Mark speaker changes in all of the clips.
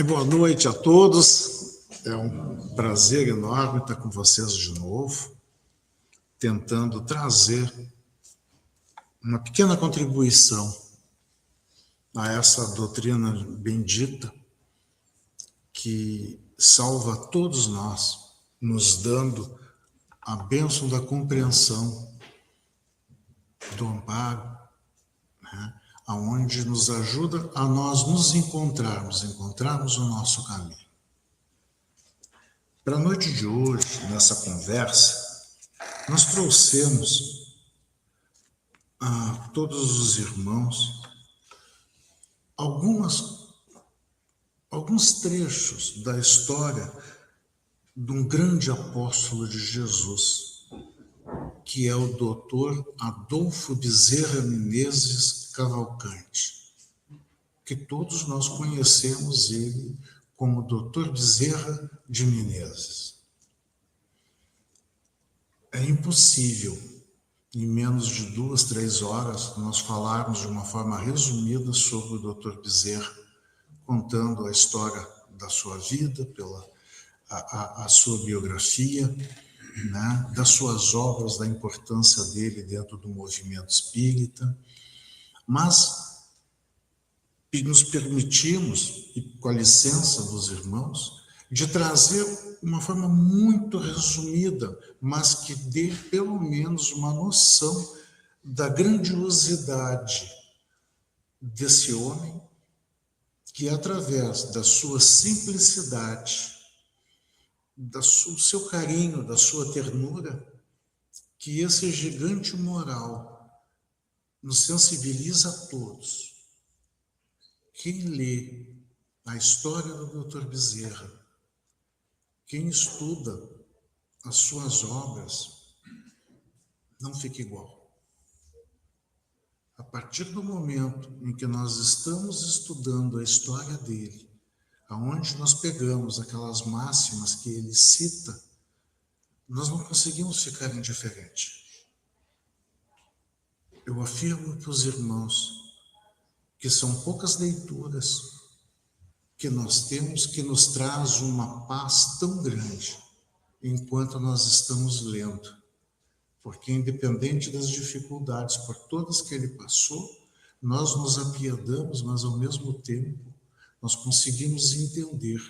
Speaker 1: Boa noite a todos. É um prazer enorme estar com vocês de novo, tentando trazer uma pequena contribuição a essa doutrina bendita que salva todos nós, nos dando a bênção da compreensão, do amparo, né? Aonde nos ajuda a nós nos encontrarmos o nosso caminho. Para a noite de hoje, nessa conversa, nós trouxemos a todos os irmãos alguns trechos da história de um grande apóstolo de Jesus, que é o doutor Adolfo Bezerra Menezes Cavalcante, que todos nós conhecemos ele como doutor Bezerra de Menezes. É impossível, em menos de 2, 3 horas, nós falarmos de uma forma resumida sobre o doutor Bezerra, contando a história da sua vida, a sua biografia, né, das suas obras, da importância dele dentro do movimento espírita, mas nos permitimos, e com a licença dos irmãos, de trazer uma forma muito resumida, mas que dê pelo menos uma noção da grandiosidade desse homem, que através da sua simplicidade, do seu carinho, da sua ternura, que esse gigante moral nos sensibiliza a todos. Quem lê a história do Dr. Bezerra, quem estuda as suas obras, não fica igual. A partir do momento em que nós estamos estudando a história dele, aonde nós pegamos aquelas máximas que ele cita, nós não conseguimos ficar indiferentes. Eu afirmo para os irmãos que são poucas leituras que nós temos que nos traz uma paz tão grande enquanto nós estamos lendo. Porque independente das dificuldades por todas que ele passou, nós nos apiedamos, mas ao mesmo tempo nós conseguimos entender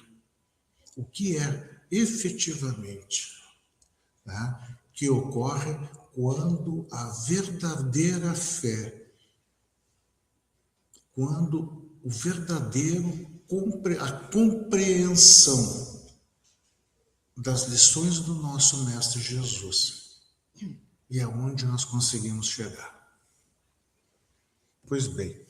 Speaker 1: o que é efetivamente, né, que ocorre quando a verdadeira fé, quando o verdadeiro a compreensão das lições do nosso Mestre Jesus, e é onde nós conseguimos chegar. Pois bem,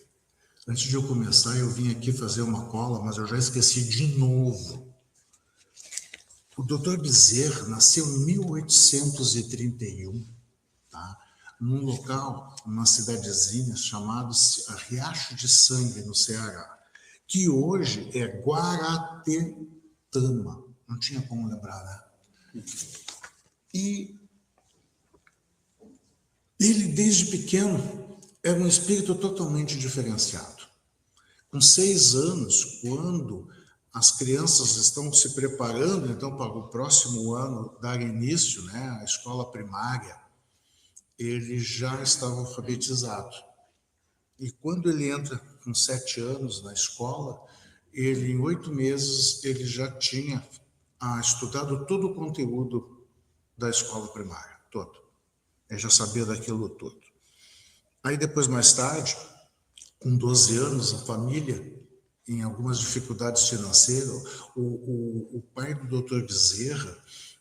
Speaker 1: antes de eu começar, eu vim aqui fazer uma cola, mas eu já esqueci de novo. O Dr. Bezerra nasceu em 1831, tá? Num local, numa cidadezinha chamada Riacho de Sangue, no Ceará, que hoje é Guaratetama. Não tinha como lembrar, né? E ele, desde pequeno, era um espírito totalmente diferenciado. Com 6 anos, quando as crianças estão se preparando, então, para o próximo ano dar início, né, à escola primária, ele já estava alfabetizado. E quando ele entra com 7 anos na escola, ele, em 8 meses, ele já tinha estudado todo o conteúdo da escola primária, todo. Ele já sabia daquilo tudo. Aí depois, mais tarde, com 12 anos, a família, em algumas dificuldades financeiras, o pai do Dr. Bezerra,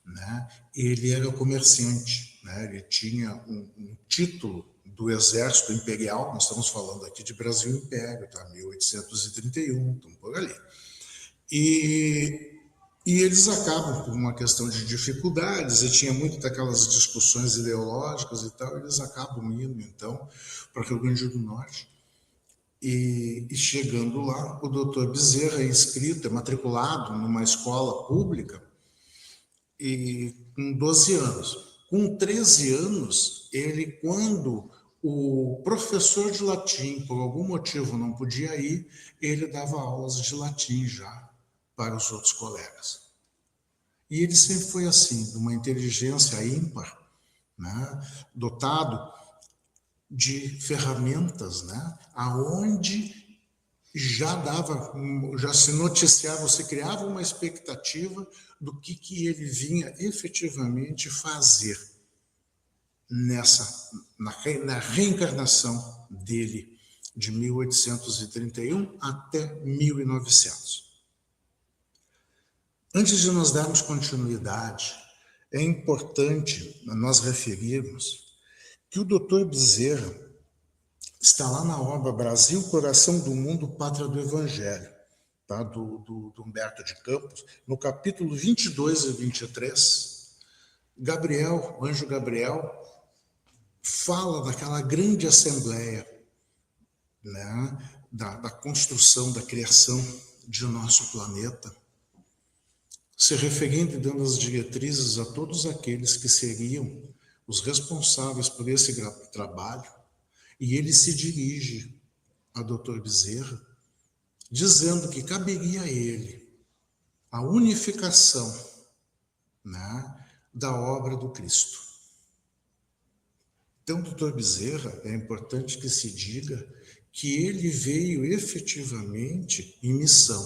Speaker 1: né, ele era comerciante, né, ele tinha um título do Exército Imperial, nós estamos falando aqui de Brasil Império, tá, 1831, estamos por ali. E eles acabam, por uma questão de dificuldades, e tinha muito daquelas discussões ideológicas e tal, eles acabam indo, então, para o Rio Grande do Norte. E chegando lá, o doutor Bezerra é inscrito, é matriculado numa escola pública, e com 12 anos. Com 13 anos, quando o professor de latim, por algum motivo, não podia ir, ele dava aulas de latim já para os outros colegas. E ele sempre foi assim, de uma inteligência ímpar, né? Dotado de ferramentas, né? Aonde já se noticiava, se criava uma expectativa do que ele vinha efetivamente fazer na reencarnação dele de 1831 até 1900. Antes de nós darmos continuidade, é importante nós referirmos que o Dr. Bezerra está lá na obra Brasil, Coração do Mundo, Pátria do Evangelho, tá? do Humberto de Campos, no capítulo 22 e 23, o anjo Gabriel, fala daquela grande assembleia, né? da construção, da criação de nosso planeta, se referindo e dando as diretrizes a todos aqueles que seriam os responsáveis por esse trabalho, e ele se dirige a Dr. Bezerra, dizendo que caberia a ele a unificação, né, da obra do Cristo. Então, Dr. Bezerra, é importante que se diga que ele veio efetivamente em missão,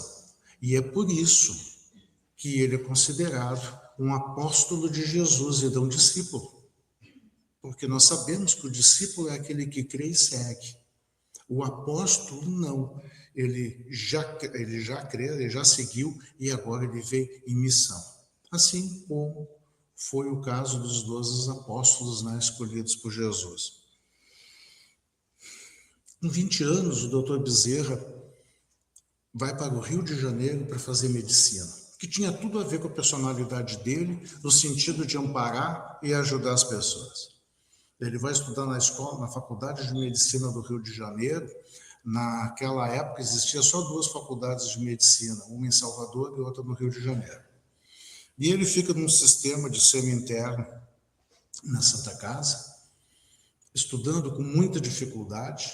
Speaker 1: e é por isso que ele é considerado um apóstolo de Jesus e não um discípulo. Porque nós sabemos que o discípulo é aquele que crê e segue. O apóstolo não. Ele já crê, ele já seguiu e agora ele veio em missão. Assim como foi o caso dos 12 apóstolos, né, escolhidos por Jesus. Com 20 anos, o Dr. Bezerra vai para o Rio de Janeiro para fazer medicina, que tinha tudo a ver com a personalidade dele, no sentido de amparar e ajudar as pessoas. Ele vai estudar na Faculdade de Medicina do Rio de Janeiro. Naquela época existia só 2 faculdades de medicina, uma em Salvador e outra no Rio de Janeiro. E ele fica num sistema de semi-interno na Santa Casa, estudando com muita dificuldade,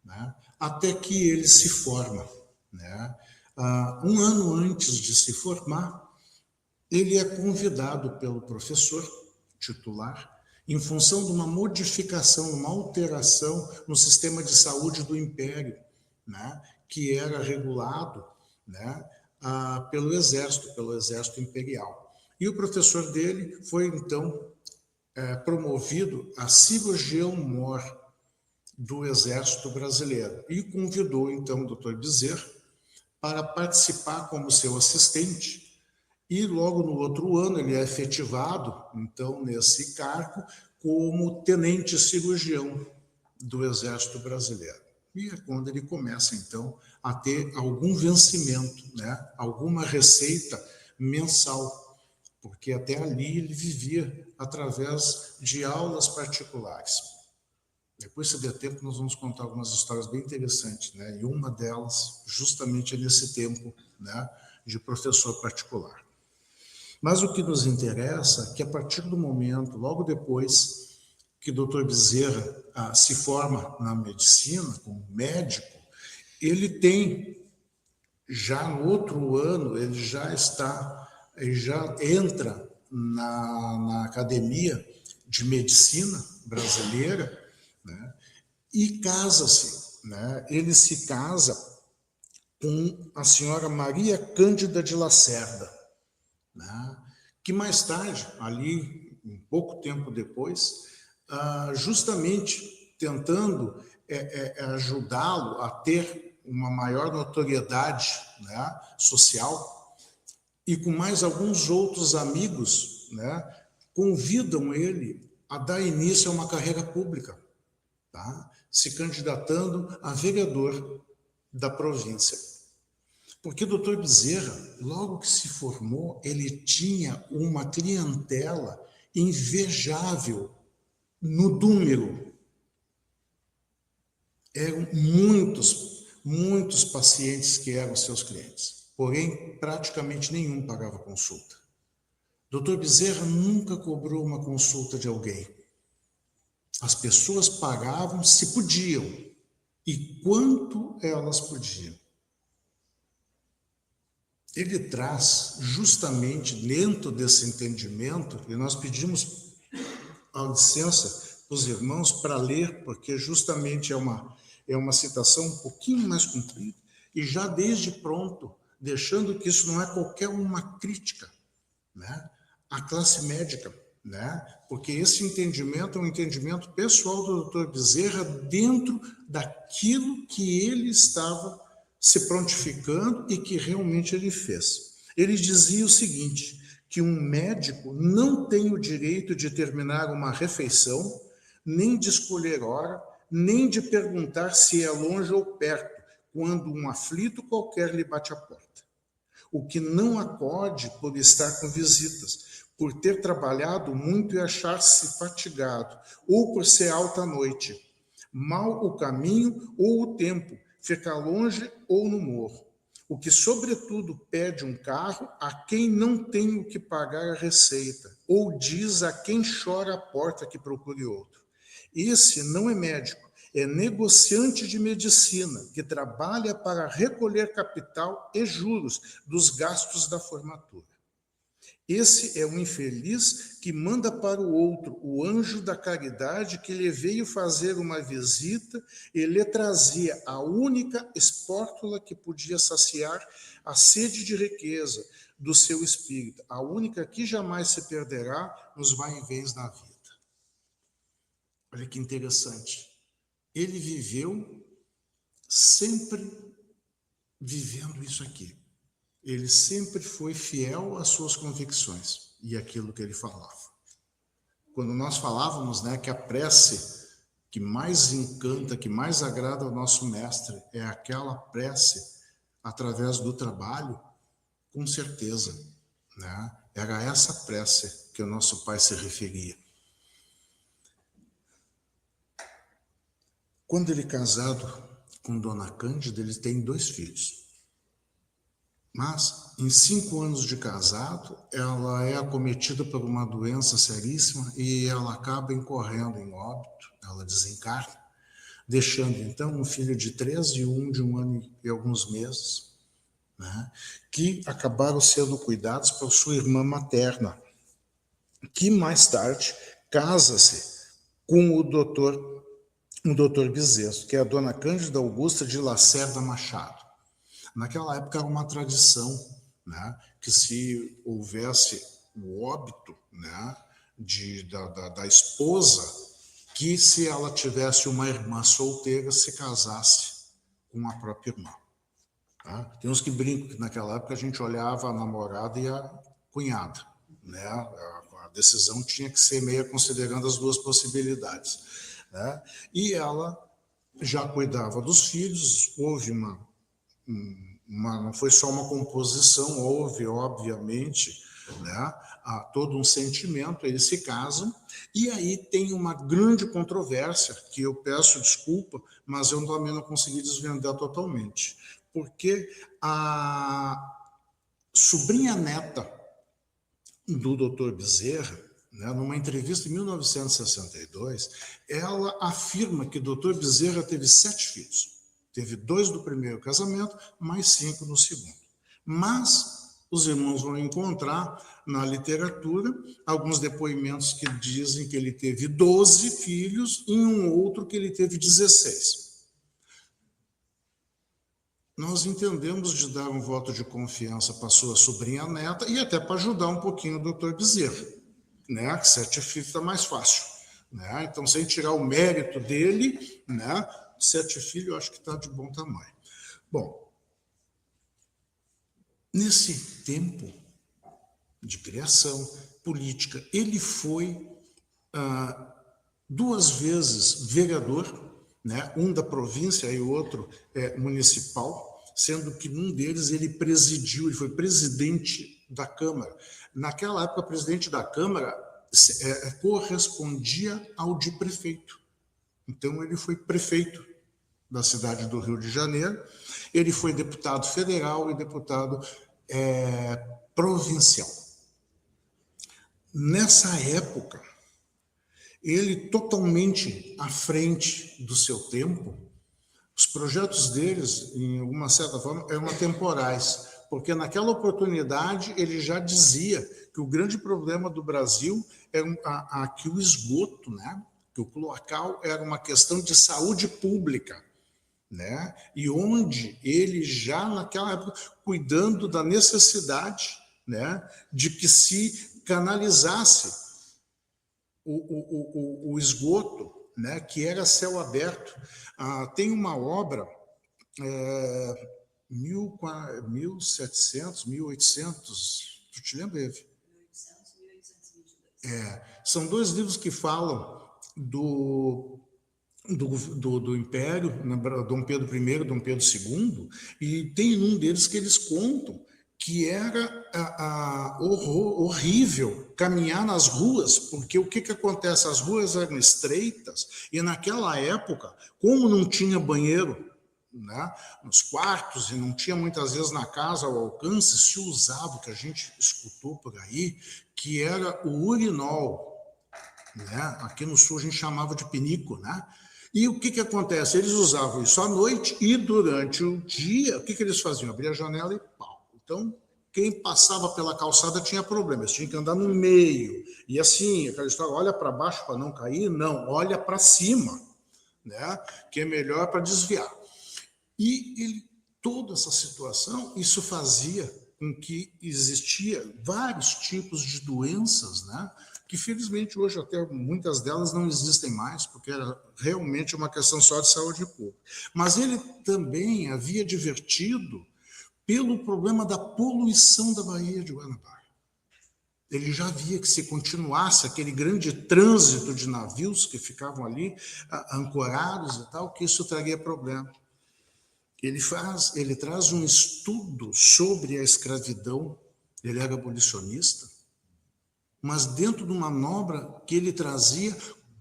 Speaker 1: né, até que ele se forma, né? Um ano antes de se formar, ele é convidado pelo professor titular, em função de uma modificação, uma alteração no sistema de saúde do Império, né, que era regulado, né, pelo Exército Imperial. E o professor dele foi, então, promovido a cirurgião-mor do Exército Brasileiro e convidou, então, o Dr. Bezerra para participar como seu assistente. E logo no outro ano ele é efetivado, então, nesse cargo, como tenente cirurgião do Exército Brasileiro. E é quando ele começa, então, a ter algum vencimento, né? Alguma receita mensal, porque até ali ele vivia através de aulas particulares. Depois, se der tempo, nós vamos contar algumas histórias bem interessantes, né? E uma delas, justamente, é nesse tempo, né, de professor particular. Mas o que nos interessa é que, a partir do momento, logo depois que o Dr. Bezerra se forma na medicina, como médico, ele tem, já no outro ano, ele já entra na Academia de Medicina Brasileira, né, e casa-se, né? Ele se casa com a senhora Maria Cândida de Lacerda, né, que mais tarde, ali, um pouco tempo depois, justamente tentando ajudá-lo a ter uma maior notoriedade, né, social, e com mais alguns outros amigos, né, convidam ele a dar início a uma carreira pública, tá? Se candidatando a vereador da província. Porque o Dr. Bezerra, logo que se formou, ele tinha uma clientela invejável no número. Eram muitos pacientes que eram seus clientes, porém praticamente nenhum pagava consulta. Dr. Bezerra nunca cobrou uma consulta de alguém. As pessoas pagavam se podiam e quanto elas podiam. Ele traz justamente dentro desse entendimento, e nós pedimos a licença os irmãos para ler, porque justamente é uma citação um pouquinho mais comprida, e já desde pronto, deixando que isso não é qualquer uma crítica, né, à classe médica, né, porque esse entendimento é um entendimento pessoal do Dr. Bezerra dentro daquilo que ele estava se prontificando e que realmente ele fez. Ele dizia o seguinte, que um médico não tem o direito de terminar uma refeição, nem de escolher hora, nem de perguntar se é longe ou perto, quando um aflito qualquer lhe bate à porta. O que não acode por estar com visitas, por ter trabalhado muito e achar-se fatigado, ou por ser alta noite, mal o caminho ou o tempo, ficar longe ou no morro. O que, sobretudo, pede um carro a quem não tem o que pagar a receita, ou diz a quem chora à porta que procure outro. Esse não é médico, é negociante de medicina, que trabalha para recolher capital e juros dos gastos da formatura. Esse é o infeliz que manda para o outro o anjo da caridade que lhe veio fazer uma visita e lhe trazia a única espórtula que podia saciar a sede de riqueza do seu espírito, a única que jamais se perderá nos vai-e-vens da vida. Olha que interessante. Ele viveu sempre vivendo isso aqui. Ele sempre foi fiel às suas convicções e àquilo que ele falava. Quando nós falávamos, né, que a prece que mais encanta, que mais agrada ao nosso mestre é aquela prece através do trabalho, com certeza, né, era essa prece que o nosso pai se referia. Quando ele é casado com Dona Cândida, ele tem 2 filhos. Mas, em 5 anos de casado, ela é acometida por uma doença seríssima e ela acaba incorrendo em óbito, ela desencarna, deixando, então, um filho de 3 e um de 1 ano e alguns meses, né, que acabaram sendo cuidados por sua irmã materna, que mais tarde casa-se com o doutor Bezerra, que é a Dona Cândida Augusta de Lacerda Machado. Naquela época era uma tradição, né, que se houvesse o óbito, né, da esposa, que se ela tivesse uma irmã solteira, se casasse com a própria irmã. Tá? Tem uns que brincam que naquela época a gente olhava a namorada e a cunhada, né? A decisão tinha que ser meio considerando as 2 possibilidades, né? E ela já cuidava dos filhos, houve não foi só uma composição, houve, obviamente, né, todo um sentimento, eles se casam, e aí tem uma grande controvérsia, que eu peço desculpa, mas eu também não consegui desvendar totalmente, porque a sobrinha neta do Dr. Bezerra, né, numa entrevista em 1962, ela afirma que o Dr. Bezerra teve 7 filhos. Teve 2 do primeiro casamento, mais 5 no segundo. Mas os irmãos vão encontrar na literatura alguns depoimentos que dizem que ele teve 12 filhos e um outro que ele teve 16. Nós entendemos de dar um voto de confiança para sua sobrinha neta e até para ajudar um pouquinho o doutor Bezerra, né? Que 7 filhos está mais fácil, né? Então, sem tirar o mérito dele, né? 7 filhos, eu acho que está de bom tamanho. Bom, nesse tempo de criação política, ele foi 2 vezes vereador, né? Um da província e o outro municipal, sendo que num deles ele presidiu, ele foi presidente da Câmara. Naquela época, presidente da Câmara correspondia ao de prefeito. Então, ele foi prefeito da cidade do Rio de Janeiro, ele foi deputado federal e deputado provincial. nessa época, ele totalmente à frente do seu tempo, os projetos deles, em alguma certa forma, eram atemporais, porque naquela oportunidade ele já dizia que o grande problema do Brasil era que o esgoto, né? Que o cloacal era uma questão de saúde pública, né? E onde ele já naquela época cuidando da necessidade, né, de que se canalizasse o esgoto, né, que era céu aberto. Tem uma obra, 1700, 1800, tu te lembra, Eve? 1822. São 2 livros que falam do Império, Dom Pedro I, Dom Pedro II, e tem um deles que eles contam que era horrível caminhar nas ruas, porque o que acontece? As ruas eram estreitas, e naquela época, como não tinha banheiro, né, nos quartos, e não tinha muitas vezes na casa ao alcance, se usava o que a gente escutou por aí, que era o urinol, né? Aqui no sul a gente chamava de pinico, né? E o que acontece? Eles usavam isso à noite e durante o dia, o que eles faziam? Abria a janela e pau. Então, quem passava pela calçada tinha problemas, tinha que andar no meio. E assim, aquela história, olha para baixo para não cair? Não, olha para cima, né? Que é melhor para desviar. E toda essa situação, isso fazia com que existia vários tipos de doenças, né? Que felizmente hoje até muitas delas não existem mais, porque era realmente uma questão só de saúde pública. Mas ele também havia advertido pelo problema da poluição da Baía de Guanabara. Ele já via que se continuasse aquele grande trânsito de navios que ficavam ali ancorados e tal, que isso traria problema. Ele traz um estudo sobre a escravidão, ele era abolicionista, mas dentro de uma manobra que ele trazia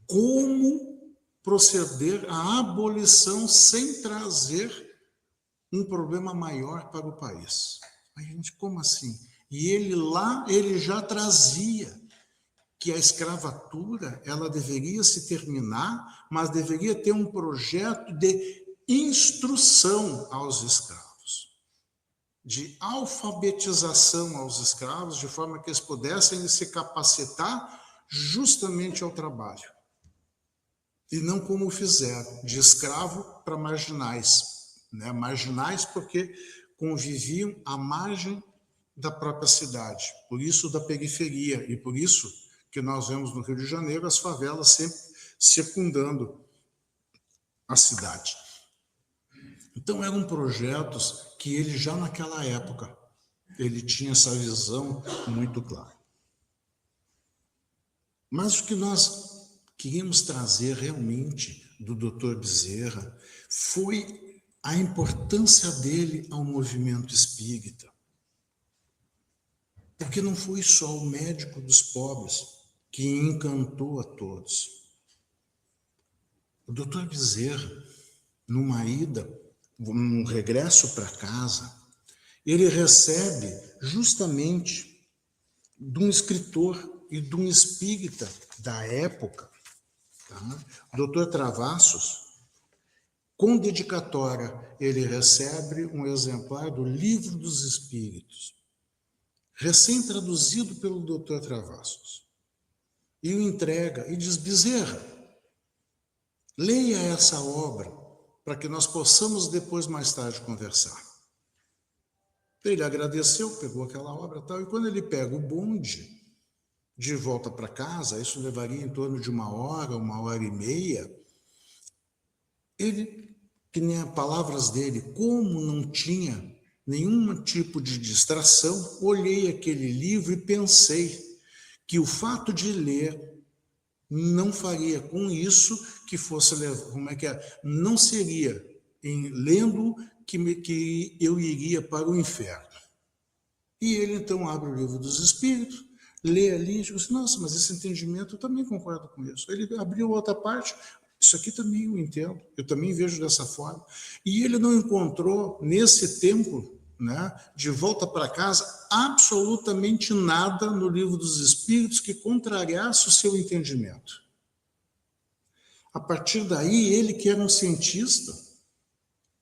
Speaker 1: como proceder à abolição sem trazer um problema maior para o país. Aí a gente, como assim? E ele já trazia que a escravatura ela deveria se terminar, mas deveria ter um projeto de instrução aos escravos, de alfabetização aos escravos, de forma que eles pudessem se capacitar justamente ao trabalho. E não como fizeram, de escravo para marginais, né? Marginais porque conviviam à margem da própria cidade, por isso da periferia, e por isso que nós vemos no Rio de Janeiro as favelas sempre circundando a cidade. Então eram projetos que ele já naquela época, ele tinha essa visão muito clara. Mas o que nós queríamos trazer realmente do Dr. Bezerra foi a importância dele ao movimento espírita. Porque não foi só o médico dos pobres que encantou a todos. O Dr. Bezerra, numa ida, num regresso para casa, ele recebe justamente de um escritor e de um espírita da época, tá? Dr. Travassos, com dedicatória, ele recebe um exemplar do Livro dos Espíritos, recém-traduzido pelo Dr. Travassos, e o entrega e diz: Bezerra, leia essa obra para que nós possamos depois, mais tarde, conversar. Ele agradeceu, pegou aquela obra e tal, e quando ele pega o bonde de volta para casa, isso levaria em torno de 1 hora, 1 hora e meia, ele, que nem as palavras dele, como não tinha nenhum tipo de distração, olhei aquele livro e pensei que o fato de ler não faria com isso que fosse, não seria em lendo que eu iria para o inferno. E ele então abre o Livro dos Espíritos, lê ali e diz assim: nossa, mas esse entendimento eu também concordo com isso. Ele abriu outra parte, isso aqui também eu entendo, eu também vejo dessa forma. E ele não encontrou nesse tempo, né, de volta para casa, absolutamente nada no Livro dos Espíritos que contrariasse o seu entendimento. A partir daí, ele que era um cientista,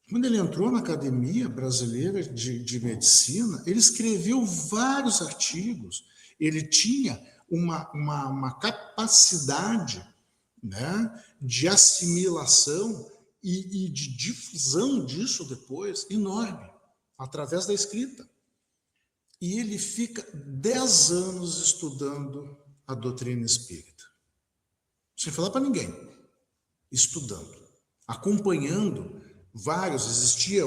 Speaker 1: quando ele entrou na Academia Brasileira de Medicina, ele escreveu vários artigos, ele tinha uma capacidade, né, de assimilação e de difusão disso depois enorme, através da escrita. E ele fica 10 anos estudando a doutrina espírita, sem falar para ninguém, estudando, acompanhando vários. Existia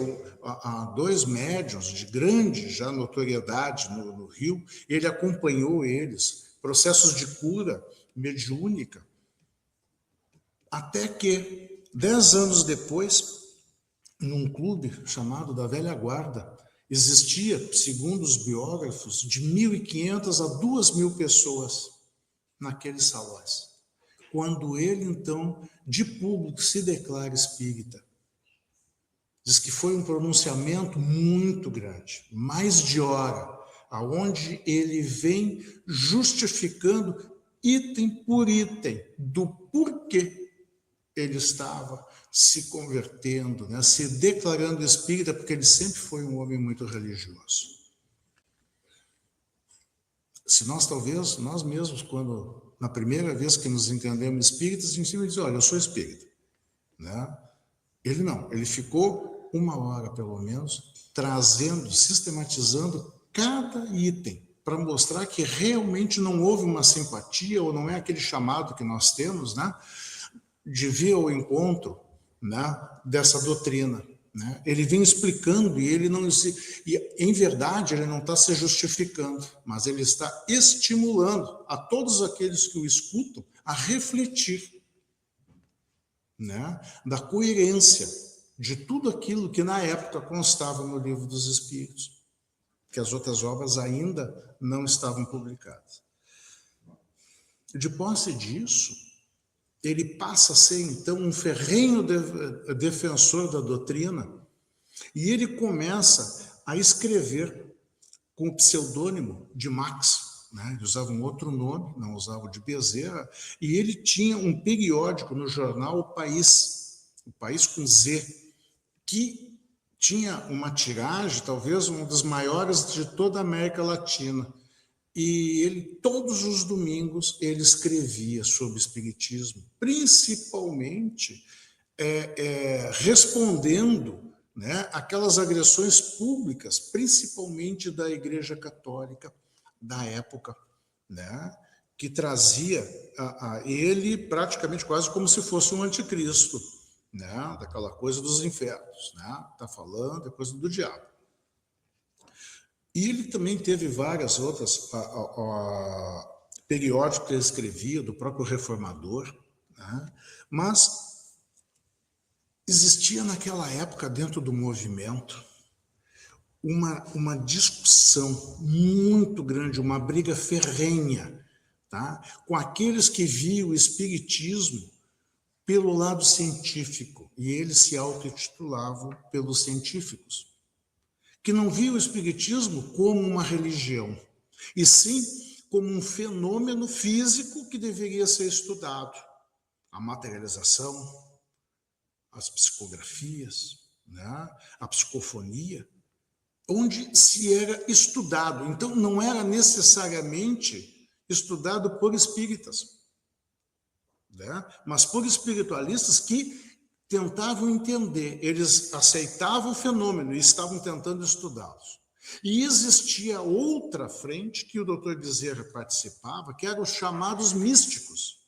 Speaker 1: dois médiuns de grande já notoriedade no Rio, ele acompanhou eles, processos de cura mediúnica, até que, 10 anos depois, num clube chamado da Velha Guarda, existia, segundo os biógrafos, de 1.500 a 2.000 pessoas naqueles salões. Quando ele, então, de público, se declara espírita. Diz que foi um pronunciamento muito grande, mais de hora, aonde ele vem justificando item por item do porquê ele estava se convertendo, né, se declarando espírita, porque ele sempre foi um homem muito religioso. Se nós, talvez, nós mesmos, quando, na primeira vez que nos entendemos espíritas, a gente sempre diz, olha, eu sou espírita. Né? Ele não, ele ficou 1 hora, pelo menos, trazendo, sistematizando cada item, para mostrar que realmente não houve uma simpatia, ou não é aquele chamado que nós temos, né, de vir ao encontro, né, dessa doutrina. Né? Ele vem explicando e ele não, e em verdade ele não está se justificando, mas ele está estimulando a todos aqueles que o escutam a refletir, né, da coerência de tudo aquilo que na época constava no Livro dos Espíritos, que as outras obras ainda não estavam publicadas. De posse disso, ele passa a ser, então, um ferrenho defensor da doutrina, e ele começa a escrever com o pseudônimo de Max, né? Ele usava um outro nome, não usava o de Bezerra, e ele tinha um periódico no jornal O País com Z, que tinha uma tiragem, talvez uma das maiores de toda a América Latina. E ele, todos os domingos, ele escrevia sobre espiritismo, principalmente respondendo, né, aquelas agressões públicas, principalmente da Igreja Católica da época, né, que trazia ele praticamente quase como se fosse um anticristo, né, daquela coisa dos infernos, né, tá falando, é coisa do diabo. E ele também teve várias outras periódicos que ele escrevia, do próprio Reformador, né? Mas existia naquela época, dentro do movimento, uma discussão muito grande, uma briga ferrenha, tá? Com aqueles que viam o espiritismo pelo lado científico, e eles se autotitulavam pelos científicos, que não via o espiritismo como uma religião, e sim como um fenômeno físico que deveria ser estudado. A materialização, as psicografias, né? A psicofonia, onde se era estudado. Então, não era necessariamente estudado por espíritas, né? Mas por espiritualistas que tentavam entender, eles aceitavam o fenômeno e estavam tentando estudá-los. E existia outra frente que o Dr. Bezerra participava, que eram os chamados místicos.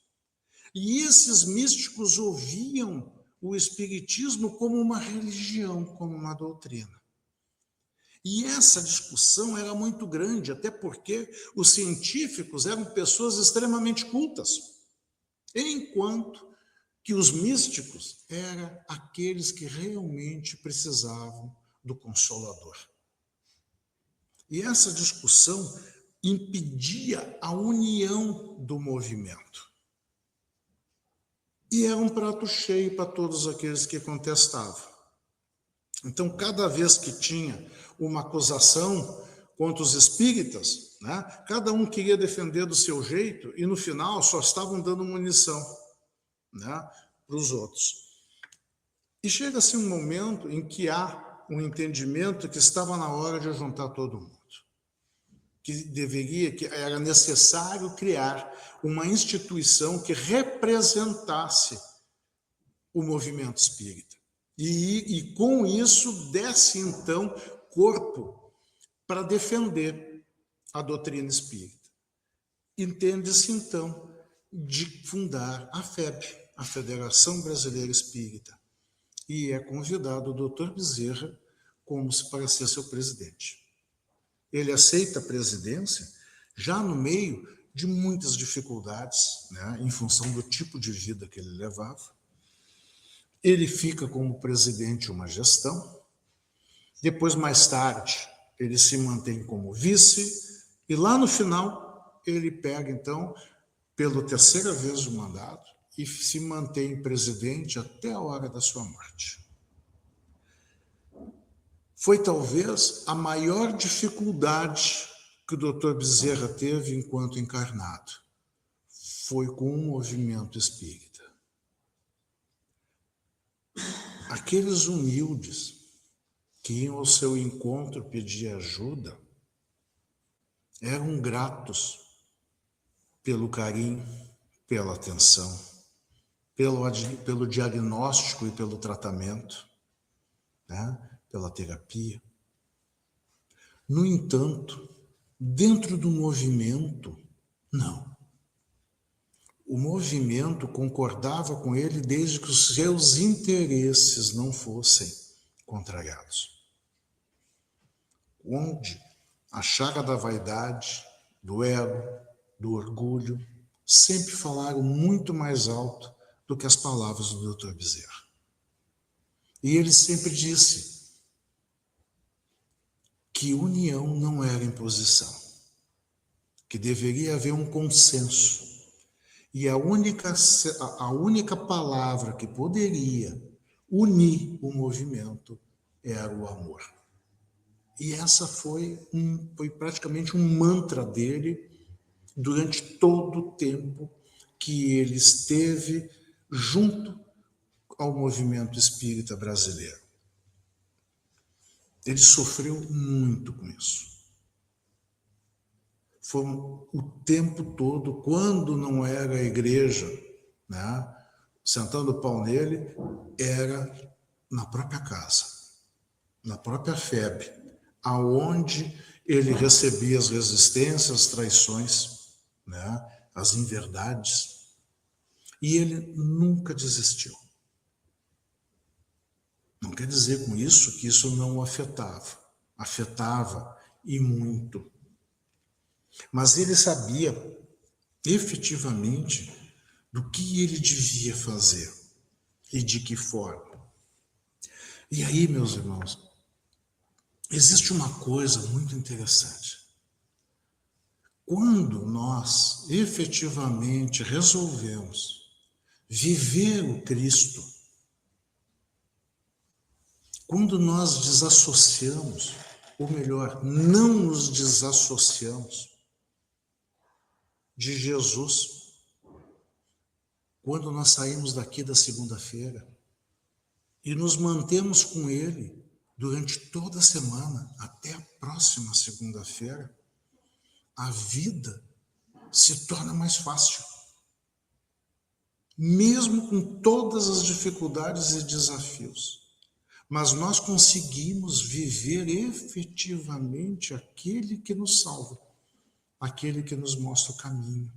Speaker 1: E esses místicos ouviam o espiritismo como uma religião, como uma doutrina. E essa discussão era muito grande, até porque os científicos eram pessoas extremamente cultas, enquanto que os místicos eram aqueles que realmente precisavam do Consolador. E essa discussão impedia a união do movimento. E era um prato cheio para todos aqueles que contestavam. Então, cada vez que tinha uma acusação contra os espíritas, né, cada um queria defender do seu jeito e, no final, só estavam dando munição, né, para os outros. E chega-se um momento em que há um entendimento que estava na hora de juntar todo mundo. Que era necessário criar uma instituição que representasse o movimento espírita. E com isso desse, então, corpo para defender a doutrina espírita. Entende-se, então, de fundar a FEB, a Federação Brasileira Espírita, e é convidado o Dr. Bezerra como para ser seu presidente. Ele aceita a presidência já no meio de muitas dificuldades, né, em função do tipo de vida que ele levava. Ele fica como presidente uma gestão, depois, mais tarde, ele se mantém como vice, e lá no final, ele pega, então, pela terceira vez o mandato e se mantém presidente até a hora da sua morte. Foi talvez a maior dificuldade que o Dr. Bezerra teve enquanto encarnado. Foi com o movimento espírita. Aqueles humildes que iam ao seu encontro pedir ajuda eram gratos pelo carinho, pela atenção, pelo diagnóstico e pelo tratamento, né? Pela terapia. No entanto, dentro do movimento, não. O movimento concordava com ele desde que os seus interesses não fossem contrariados. Onde a chaga da vaidade, do ego, do orgulho, sempre falaram muito mais alto do que as palavras do Dr. Bezerra. E ele sempre disse que união não era imposição, que deveria haver um consenso. E a única palavra que poderia unir o movimento era o amor. E essa foi praticamente um mantra dele durante todo o tempo que ele esteve junto ao movimento espírita brasileiro. Ele sofreu muito com isso. Foi o tempo todo, quando não era a igreja, né, sentando o pau nele, era na própria casa, na própria FEB, aonde ele recebia as resistências, as traições, né, as inverdades, e ele nunca desistiu. Não quer dizer com isso que isso não o afetava. Afetava e muito. Mas ele sabia efetivamente do que ele devia fazer e de que forma. E aí, meus irmãos, existe uma coisa muito interessante. Quando nós efetivamente resolvemos viver o Cristo, quando nós desassociamos, ou melhor, não nos desassociamos de Jesus, quando nós saímos daqui da segunda-feira e nos mantemos com Ele durante toda a semana, até a próxima segunda-feira, a vida se torna mais fácil. Mesmo com todas as dificuldades e desafios. Mas nós conseguimos viver efetivamente aquele que nos salva, aquele que nos mostra o caminho.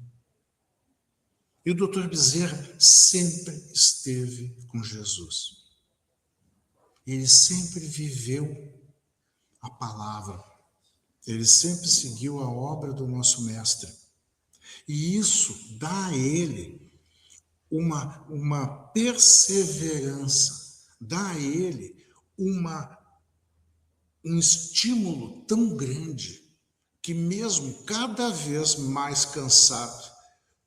Speaker 1: E o Dr. Bezerra sempre esteve com Jesus. Ele sempre viveu a palavra. Ele sempre seguiu a obra do nosso mestre. E isso dá a ele uma perseverança, dá a ele um estímulo tão grande que mesmo cada vez mais cansado,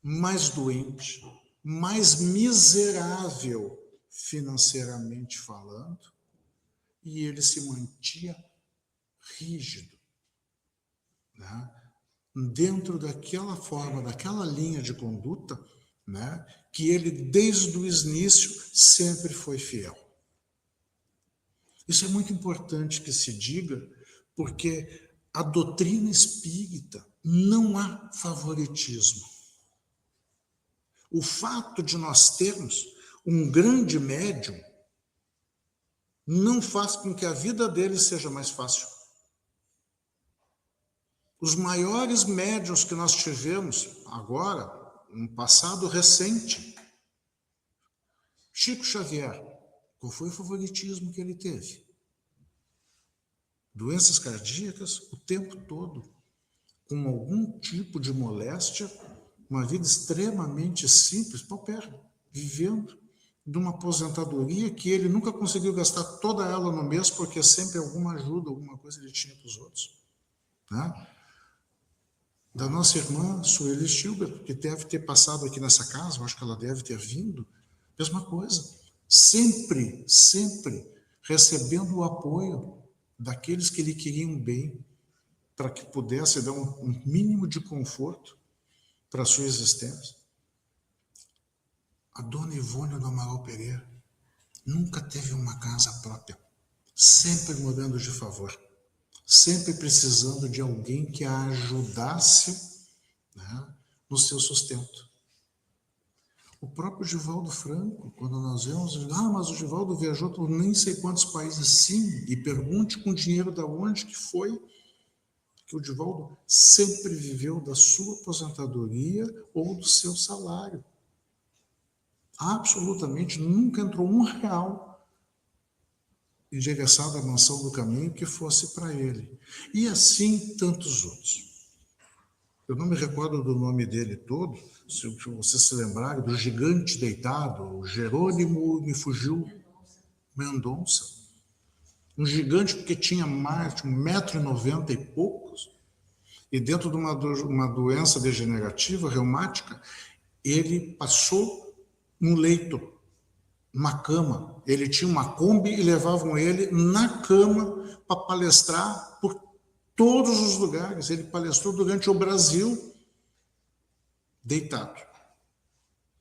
Speaker 1: mais doente, mais miserável financeiramente falando, e ele se mantinha rígido, né? Dentro daquela forma, daquela linha de conduta, né? Que ele, desde o início, sempre foi fiel. Isso é muito importante que se diga, porque a doutrina espírita não há favoritismo. O fato de nós termos um grande médium não faz com que a vida dele seja mais fácil. Os maiores médiuns que nós tivemos agora, no passado recente, Chico Xavier, qual foi o favoritismo que ele teve? Doenças cardíacas o tempo todo, com algum tipo de moléstia, uma vida extremamente simples, paupérrima, vivendo de uma aposentadoria que ele nunca conseguiu gastar toda ela no mês, porque sempre alguma ajuda, alguma coisa ele tinha para os outros, né? Da nossa irmã Sueli Schilber, que deve ter passado aqui nessa casa, eu acho que ela deve ter vindo, mesma coisa, sempre recebendo o apoio daqueles que lhe queriam bem, para que pudesse dar um mínimo de conforto para a sua existência. A dona Ivone do Amaral Pereira nunca teve uma casa própria, sempre morando de favor, sempre precisando de alguém que a ajudasse, né, no seu sustento. O próprio Givaldo Franco, quando nós vemos, mas o Givaldo viajou por nem sei quantos países, sim, e pergunte com dinheiro de onde que foi, que o Givaldo sempre viveu da sua aposentadoria ou do seu salário. Absolutamente nunca entrou R$1 endereçado à mansão do caminho que fosse para ele. E assim tantos outros. Eu não me recordo do nome dele todo, se vocês se lembrarem, do gigante deitado, o Jerônimo me fugiu, Mendonça. Um gigante porque tinha mais de 1,90 m e poucos, e dentro de uma doença degenerativa, reumática, ele passou num leito, numa cama. Ele tinha uma Kombi e levavam ele na cama para palestrar por todos os lugares. Ele palestrou durante o Brasil deitado.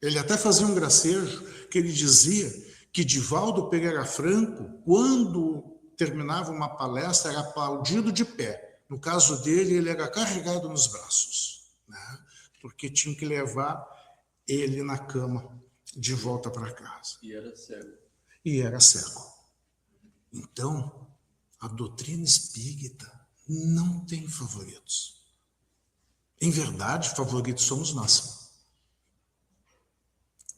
Speaker 1: Ele até fazia um gracejo que ele dizia que Divaldo Pereira Franco, quando terminava uma palestra, era aplaudido de pé. No caso dele, ele era carregado nos braços, né? Porque tinham que levar ele na cama de volta para casa.
Speaker 2: E era cego.
Speaker 1: E era cego. Então, a doutrina espírita não tem favoritos. Em verdade, favoritos somos nós.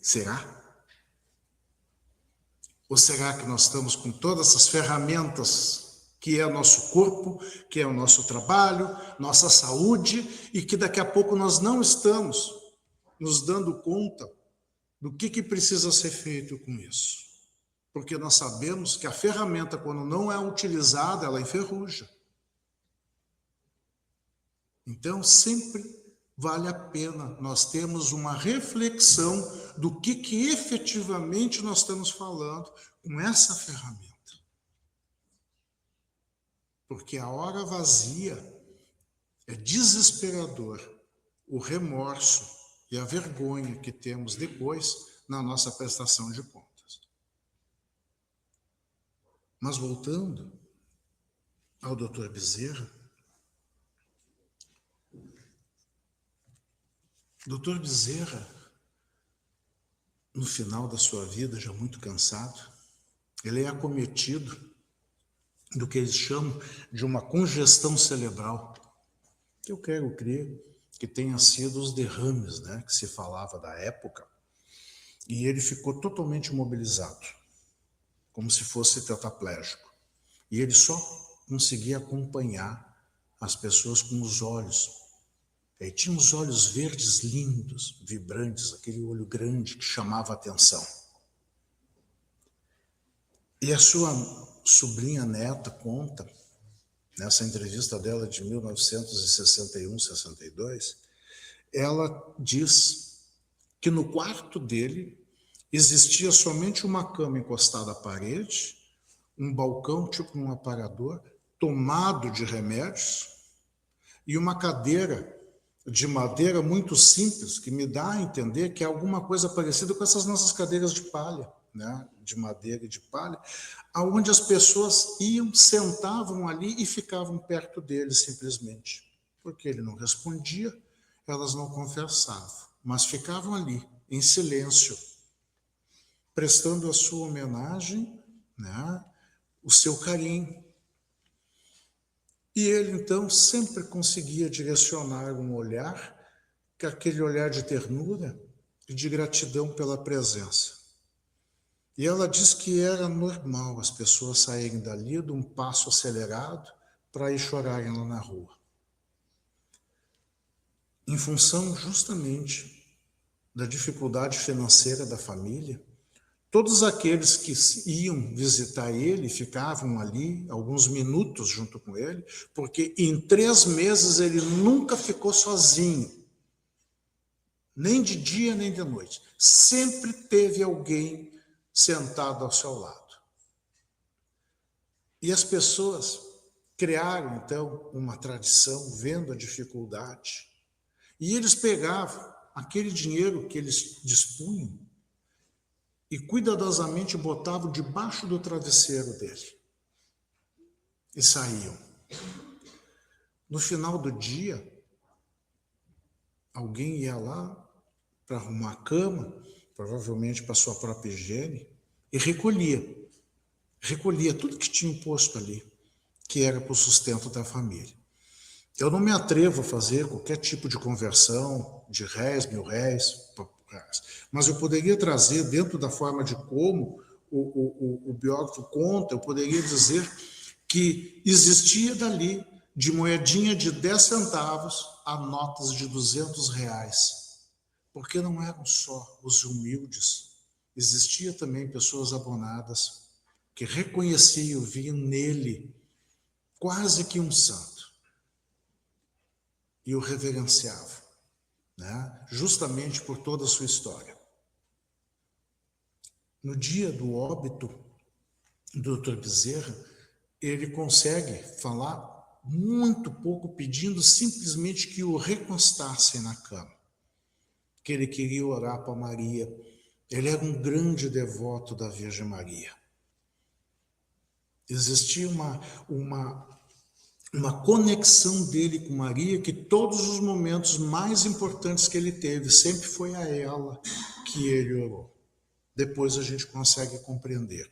Speaker 1: Será? Ou será que nós estamos com todas essas ferramentas que é o nosso corpo, que é o nosso trabalho, nossa saúde, e que daqui a pouco nós não estamos nos dando conta do que precisa ser feito com isso? Porque nós sabemos que a ferramenta, quando não é utilizada, ela enferruja. Então, sempre vale a pena nós termos uma reflexão do que efetivamente nós estamos falando com essa ferramenta. Porque a hora vazia é desesperador, o remorso e a vergonha que temos depois na nossa prestação de contas. Mas voltando ao Dr. Bezerra, Dr. Bezerra, no final da sua vida, já muito cansado, ele é acometido do que eles chamam de uma congestão cerebral. Eu quero crer que tenha sido os derrames, né, que se falava da época, e ele ficou totalmente imobilizado, como se fosse tetraplégico. E ele só conseguia acompanhar as pessoas com os olhos. E tinha uns olhos verdes lindos, vibrantes, aquele olho grande que chamava a atenção. E a sua sobrinha neta conta, nessa entrevista dela de 1961, 62, ela diz que no quarto dele existia somente uma cama encostada à parede, um balcão, tipo um aparador, tomado de remédios, e uma cadeira de madeira muito simples, que me dá a entender que é alguma coisa parecida com essas nossas cadeiras de palha, né? De madeira e de palha, aonde as pessoas iam, sentavam ali e ficavam perto dele simplesmente. Porque ele não respondia, elas não conversavam, mas ficavam ali, em silêncio, prestando a sua homenagem, né? O seu carinho. E ele, então, sempre conseguia direcionar um olhar, que aquele olhar de ternura e de gratidão pela presença. E ela diz que era normal as pessoas saírem dali de um passo acelerado para ir chorarem lá na rua. Em função justamente da dificuldade financeira da família, todos aqueles que iam visitar ele ficavam ali alguns minutos junto com ele, porque em 3 meses ele nunca ficou sozinho, nem de dia nem de noite. Sempre teve alguém sentado ao seu lado. E as pessoas criaram, então, uma tradição, vendo a dificuldade, e eles pegavam aquele dinheiro que eles dispunham e cuidadosamente botavam debaixo do travesseiro dele. E saíam. No final do dia, alguém ia lá para arrumar a cama, provavelmente para sua própria higiene, e recolhia. Recolhia tudo que tinha posto ali, que era para o sustento da família. Eu não me atrevo a fazer qualquer tipo de conversão de réis, 1.000 réis, mas eu poderia trazer, dentro da forma de como o biógrafo conta, eu poderia dizer que existia dali, de moedinha de 10 centavos a notas de 200 reais. Porque não eram só os humildes, existia também pessoas abonadas que reconheciam, viam nele quase que um santo e o reverenciavam, né? Justamente por toda a sua história. No dia do óbito do Dr. Bezerra, ele consegue falar muito pouco, pedindo simplesmente que o recostassem na cama, que ele queria orar para Maria. Ele era um grande devoto da Virgem Maria. Existia uma conexão dele com Maria, que todos os momentos mais importantes que ele teve, sempre foi a ela que ele orou. Depois a gente consegue compreender.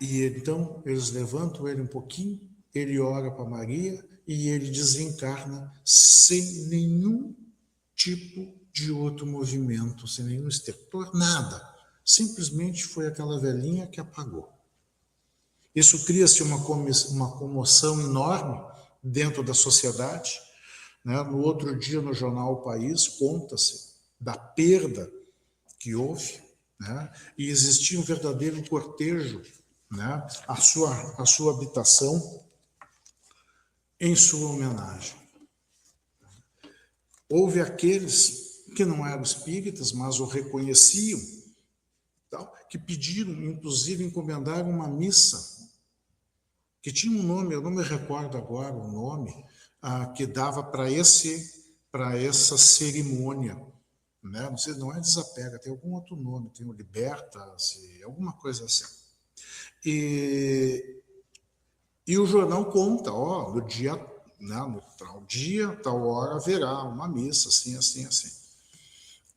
Speaker 1: E então eles levantam ele um pouquinho, ele ora para Maria e ele desencarna sem nenhum tipo de outro movimento, sem nenhum estertor, nada. Simplesmente foi aquela velhinha que apagou. Isso cria-se uma comoção enorme dentro da sociedade, né? No outro dia, no jornal O País, conta-se da perda que houve, né? E existia um verdadeiro cortejo, né? A sua habitação em sua homenagem. Houve aqueles que não eram espíritas, mas o reconheciam, que pediram, inclusive, encomendaram uma missa que tinha um nome, eu não me recordo agora o nome, que dava para essa cerimônia, né? Não sei, não é desapega, tem algum outro nome, tem o liberta-se, alguma coisa assim. E o jornal conta, no dia, né, no tal dia, tal hora, haverá uma missa, assim, assim, assim.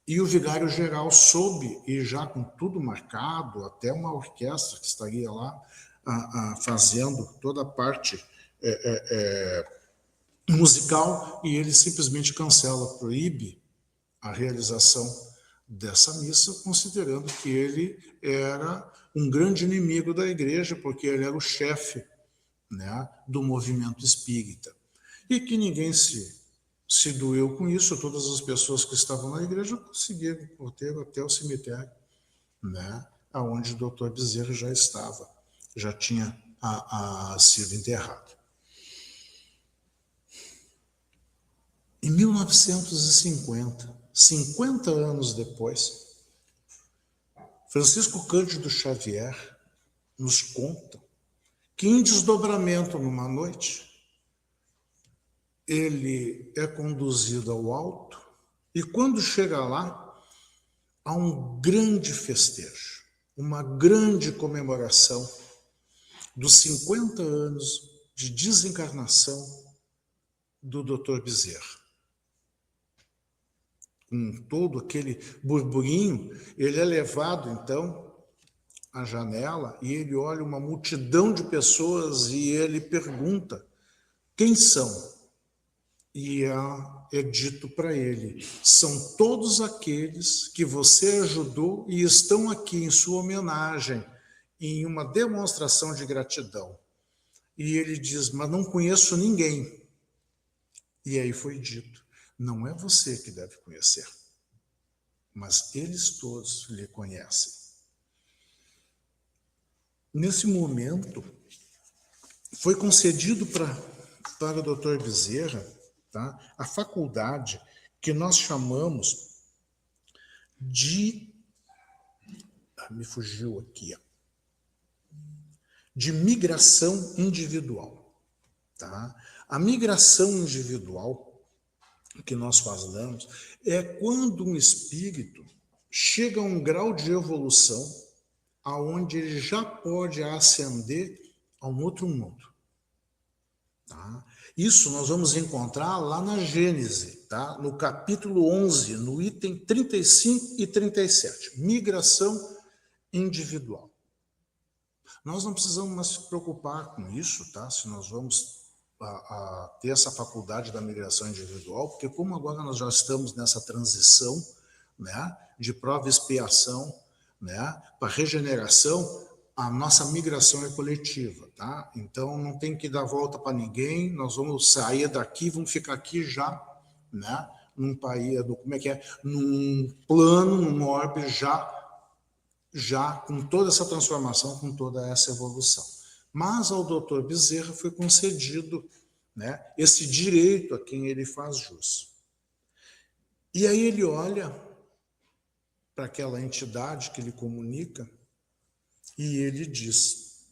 Speaker 1: E o vigário-geral soube, e já com tudo marcado, até uma orquestra que estaria lá fazendo toda a parte musical, e ele simplesmente cancela, proíbe a realização dessa missa, considerando que ele era um grande inimigo da igreja, porque ele era o chefe, né, do movimento espírita. E que ninguém se doeu com isso, todas as pessoas que estavam na igreja conseguiram o roteiro até o cemitério, né, onde o Dr. Bezerra já estava, já tinha sido enterrado. Em 1950, 50 anos depois, Francisco Cândido Xavier nos conta que em desdobramento numa noite, ele é conduzido ao alto e quando chega lá, há um grande festejo, uma grande comemoração dos 50 anos de desencarnação do Dr. Bezerra. Com todo aquele burburinho, ele é levado, então, à janela e ele olha uma multidão de pessoas e ele pergunta: quem são? E é dito para ele: são todos aqueles que você ajudou e estão aqui em sua homenagem, em uma demonstração de gratidão. E ele diz: mas não conheço ninguém. E aí foi dito: não é você que deve conhecer, mas eles todos lhe conhecem. Nesse momento, foi concedido para o Dr. Bezerra, tá, a faculdade que nós chamamos de... me fugiu aqui, de migração individual. Tá? A migração individual que nós falamos é quando um espírito chega a um grau de evolução aonde ele já pode ascender a um outro mundo. Tá? Isso nós vamos encontrar lá na Gênese, tá? No capítulo 11, no item 35 e 37, migração individual. Nós não precisamos mais se preocupar com isso, tá? Se nós vamos ter essa faculdade da migração individual, porque como agora nós já estamos nessa transição, né, de prova e expiação, né, para regeneração, a nossa migração é coletiva, tá? Então não tem que dar volta para ninguém, nós vamos sair daqui, vamos ficar aqui já, né, num país, num plano, num orbe já com toda essa transformação, com toda essa evolução. Mas ao Dr. Bezerra foi concedido, né, esse direito a quem ele faz jus. E aí ele olha para aquela entidade que lhe comunica e ele diz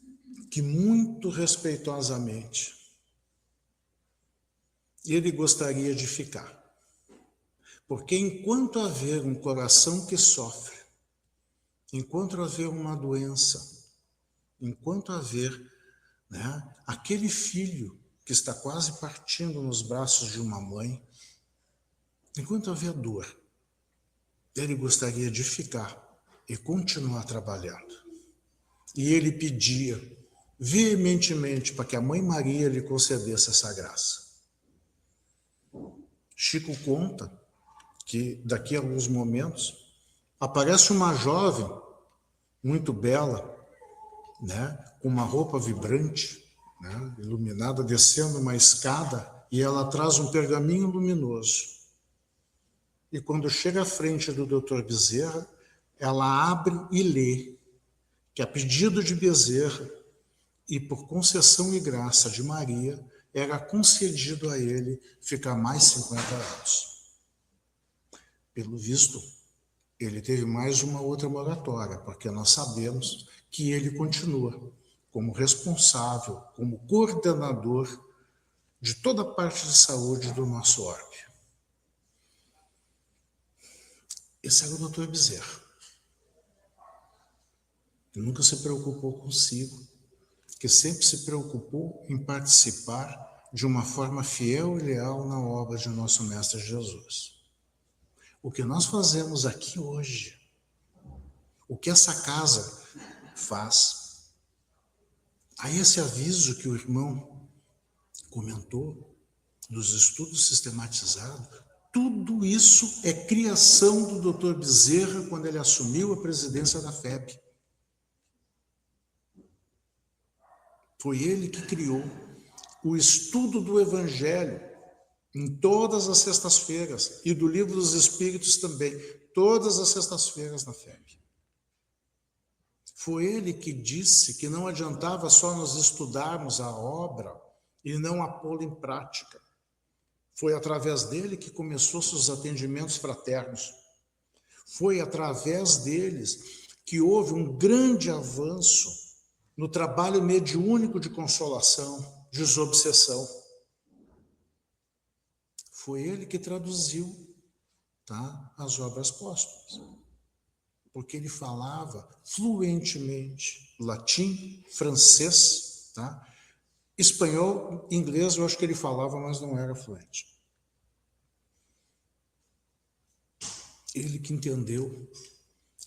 Speaker 1: que muito respeitosamente ele gostaria de ficar. Porque enquanto haver um coração que sofre, enquanto haver uma doença, enquanto haver, né, aquele filho que está quase partindo nos braços de uma mãe, enquanto haver dor, ele gostaria de ficar e continuar trabalhando. E ele pedia veementemente para que a Mãe Maria lhe concedesse essa graça. Chico conta que daqui a alguns momentos aparece uma jovem muito bela, né, com uma roupa vibrante, né, iluminada, descendo uma escada, e ela traz um pergaminho luminoso. E quando chega à frente do Dr. Bezerra, ela abre e lê que a pedido de Bezerra e por concessão e graça de Maria, era concedido a ele ficar mais 50 anos. Pelo visto, ele teve mais uma outra moratória, porque nós sabemos que ele continua como responsável, como coordenador de toda a parte de saúde do nosso orbe. Esse era o Dr. Bezerra. Ele nunca se preocupou consigo, que sempre se preocupou em participar de uma forma fiel e leal na obra de nosso Mestre Jesus. O que nós fazemos aqui hoje, o que essa casa faz, a esse aviso que o irmão comentou, dos estudos sistematizados, tudo isso é criação do Dr. Bezerra quando ele assumiu a presidência da FEB. Foi ele que criou o estudo do Evangelho em todas as sextas-feiras e do Livro dos Espíritos também, todas as sextas-feiras na FEB. Foi ele que disse que não adiantava só nós estudarmos a obra e não a pô-la em prática. Foi através dele que começou-se os atendimentos fraternos. Foi através deles que houve um grande avanço no trabalho mediúnico de consolação, desobsessão. Foi ele que traduziu, tá, as obras póstumas, porque ele falava fluentemente latim, francês, tá? Espanhol, inglês, eu acho que ele falava, mas não era fluente. Ele que entendeu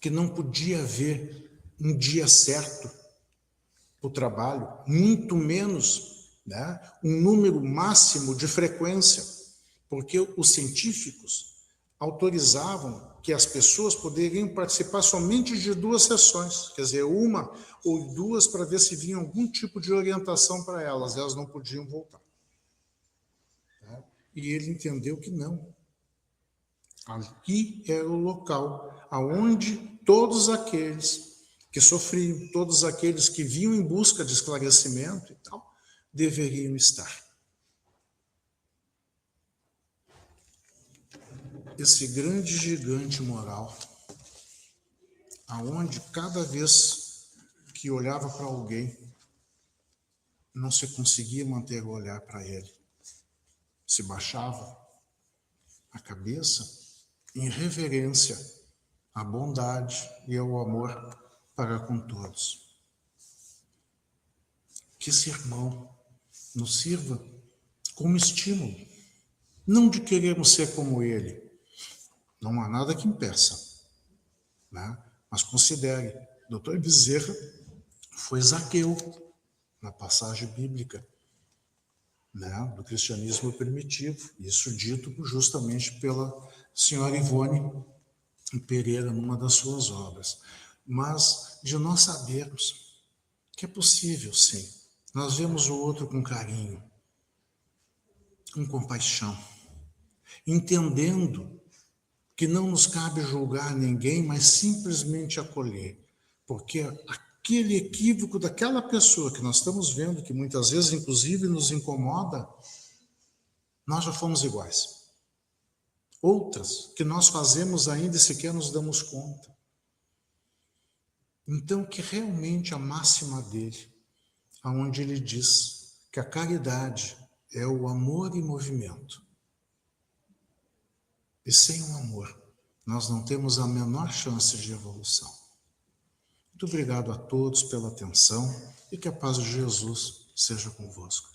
Speaker 1: que não podia haver um dia certo para o trabalho, muito menos, né, um número máximo de frequência, porque os científicos autorizavam que as pessoas poderiam participar somente de 2 sessões, quer dizer, 1 ou 2 para ver se vinha algum tipo de orientação para elas, elas não podiam voltar. Tá? E ele entendeu que não. Aqui era o local aonde todos aqueles que sofriam, todos aqueles que vinham em busca de esclarecimento e tal, deveriam estar. Esse grande gigante moral, aonde cada vez que olhava para alguém, não se conseguia manter o olhar para ele. Se baixava a cabeça em reverência à bondade e ao amor para com todos. Que esse irmão nos sirva como estímulo, não de querermos ser como ele. Não há nada que impeça, né? Mas considere, Dr. Bezerra foi Zaqueu na passagem bíblica, né, do cristianismo primitivo, isso dito justamente pela senhora Ivone Pereira numa das suas obras. Mas de nós sabermos que é possível, sim. Nós vemos o outro com carinho, com compaixão, entendendo que não nos cabe julgar ninguém, mas simplesmente acolher. Porque aquele equívoco daquela pessoa que nós estamos vendo, que muitas vezes, inclusive, nos incomoda, nós já fomos iguais. Outras que nós fazemos ainda e sequer nos damos conta. Então, que realmente a máxima dele, aonde ele diz que a caridade é o amor em movimento. E sem o amor, nós não temos a menor chance de evolução. Muito obrigado a todos pela atenção e que a paz de Jesus seja convosco.